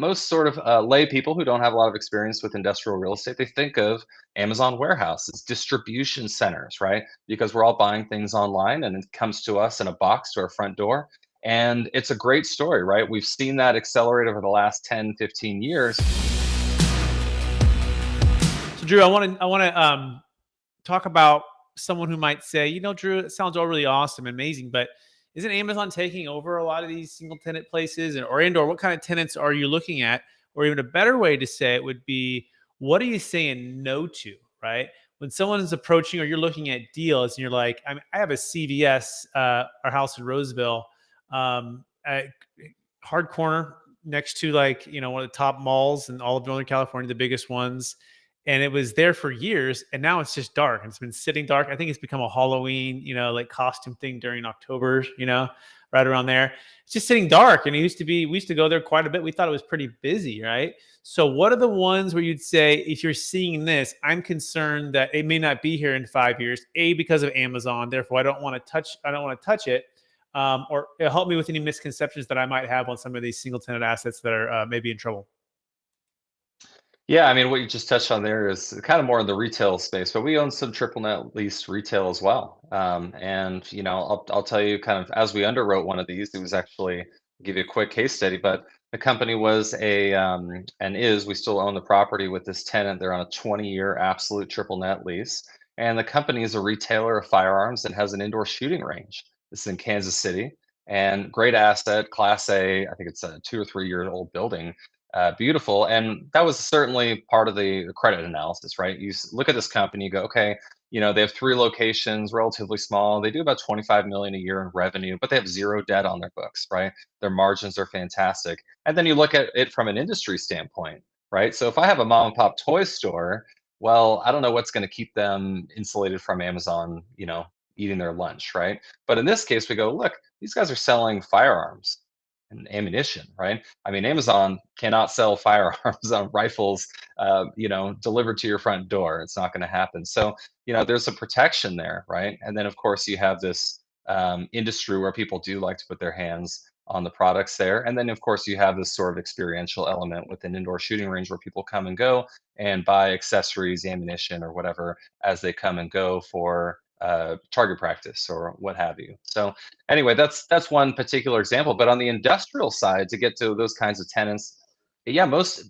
most sort of lay people who don't have a lot of experience with industrial real estate, they think of Amazon warehouses, distribution centers, right? Because we're all buying things online and it comes to us in a box to our front door. And it's a great story, right? We've seen that accelerate over the last 10, 15 years. So, Drew, I want to talk about someone who might say, Drew, it sounds all really awesome, amazing, but isn't Amazon taking over a lot of these single tenant places, or what kind of tenants are you looking at? Or even a better way to say it would be, what are you saying no to, right? When someone is approaching or you're looking at deals and you're like, I have a CVS, our house in Roseville, at hard corner next to one of the top malls in all of Northern California, the biggest ones. And it was there for years, and now it's just dark. It's been sitting dark. I think it's become a Halloween, like costume thing during October, right around there. It's just sitting dark. And we used to go there quite a bit. We thought it was pretty busy, right? So what are the ones where you'd say, if you're seeing this, I'm concerned that it may not be here in 5 years, because of Amazon. Therefore, I don't want to touch it. Or help me with any misconceptions that I might have on some of these single tenant assets that are maybe in trouble. Yeah, I mean, what you just touched on there is kind of more in the retail space, but we own some triple net lease retail as well. And I'll tell you, kind of as we underwrote one of these, it was actually give you a quick case study, but the company was and is, we still own the property with this tenant. They're on a 20-year absolute triple net lease, and the company is a retailer of firearms and has an indoor shooting range. This is in Kansas City, and great asset, Class A. I think it's a 2 or 3 year old building, beautiful. And that was certainly part of the credit analysis, right? Look at this company, you go, okay, they have 3 locations, relatively small. They do about 25 million a year in revenue, but they have zero debt on their books, right? Their margins are fantastic. And then you look at it from an industry standpoint, right? So if I have a mom and pop toy store, well, I don't know what's going to keep them insulated from Amazon, eating their lunch, right? But in this case, we go, look, these guys are selling firearms and ammunition, right? I mean, Amazon cannot sell firearms on rifles, delivered to your front door. It's not going to happen. So, there's a protection there, right? And then, of course, you have this industry where people do like to put their hands on the products there. And then, of course, you have this sort of experiential element with an indoor shooting range where people come and go and buy accessories, ammunition, or whatever as they come and go for target practice or what have you. So anyway, that's one particular example. But on the industrial side, to get to those kinds of tenants, yeah, most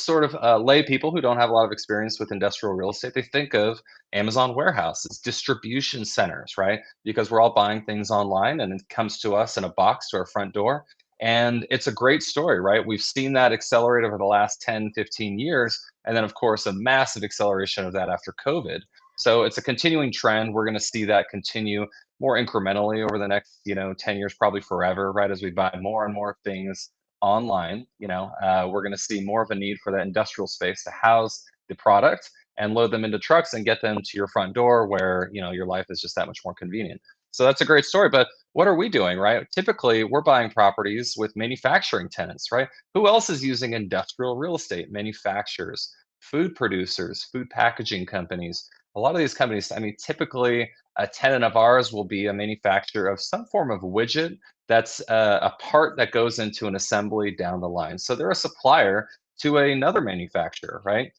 sort of lay people who don't have a lot of experience with industrial real estate, they think of Amazon warehouses, distribution centers, right? Because we're all buying things online and it comes to us in a box to our front door. And it's a great story, right? We've seen that accelerate over the last 10, 15 years. And then, of course, a massive acceleration of that after COVID. So it's a continuing trend. We're going to see that continue more incrementally over the next, 10 years, probably forever, right? As we buy more and more things online, we're going to see more of a need for that industrial space to house the product and load them into trucks and get them to your front door where, your life is just that much more convenient. So that's a great story. But what are we doing, right? Typically, we're buying properties with manufacturing tenants, right? Who else is using industrial real estate? Manufacturers, food producers, food packaging companies. A lot of these companies, I mean, typically a tenant of ours will be a manufacturer of some form of widget that's a part that goes into an assembly down the line. So they're a supplier to another manufacturer, right?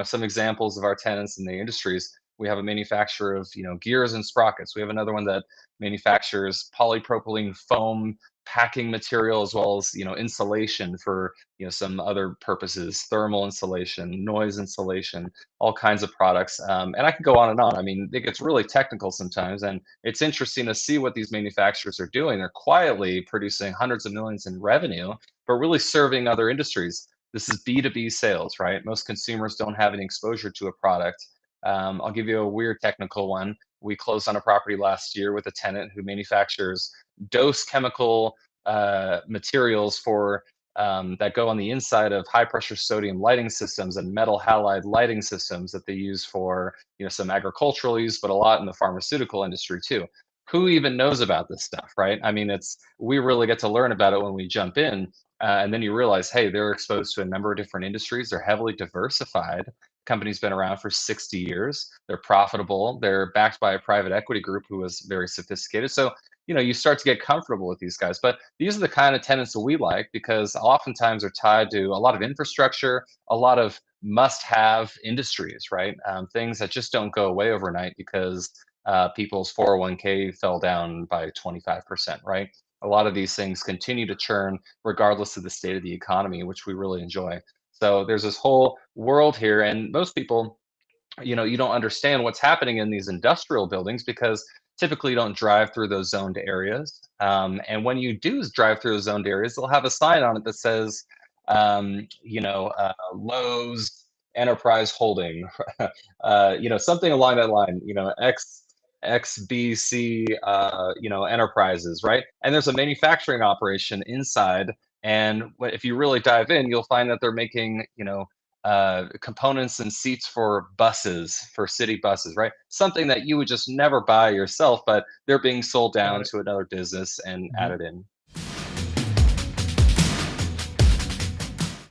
Some examples of our tenants in the industries, we have a manufacturer of, gears and sprockets. We have another one that manufactures polypropylene foam packing material as well as, insulation for, some other purposes, thermal insulation, noise insulation, all kinds of products. And I can go on and on. I mean, it gets really technical sometimes, and it's interesting to see what these manufacturers are doing. They're quietly producing hundreds of millions in revenue, but really serving other industries. This is B2B sales, right? Most consumers don't have any exposure to a product. I'll give you a weird technical one. We closed on a property last year with a tenant who manufactures dose chemical materials for that go on the inside of high pressure sodium lighting systems and metal halide lighting systems that they use for, some agricultural use, but a lot in the pharmaceutical industry too. Who even knows about this stuff, right? I mean, we really get to learn about it when we jump in, and then you realize, hey, they're exposed to a number of different industries. They're heavily diversified. Company's been around for 60 years. They're profitable. They're backed by a private equity group who is very sophisticated. So you start to get comfortable with these guys. But these are the kind of tenants that we like because oftentimes are tied to a lot of infrastructure, a lot of must-have industries, right? Things that just don't go away overnight because people's 401k fell down by 25%, right? A lot of these things continue to churn regardless of the state of the economy, which we really enjoy. So there's this whole world here, and most people, you don't understand what's happening in these industrial buildings because typically you don't drive through those zoned areas. And when you do drive through those zoned areas, they'll have a sign on it that says, Lowe's Enterprise Holding, something along that line, XBC, enterprises, right? And there's a manufacturing operation inside. And if you really dive in, you'll find that they're making, components and seats for buses, for city buses, right? Something that you would just never buy yourself, but they're being sold Got down it. to another business and Mhm. added in.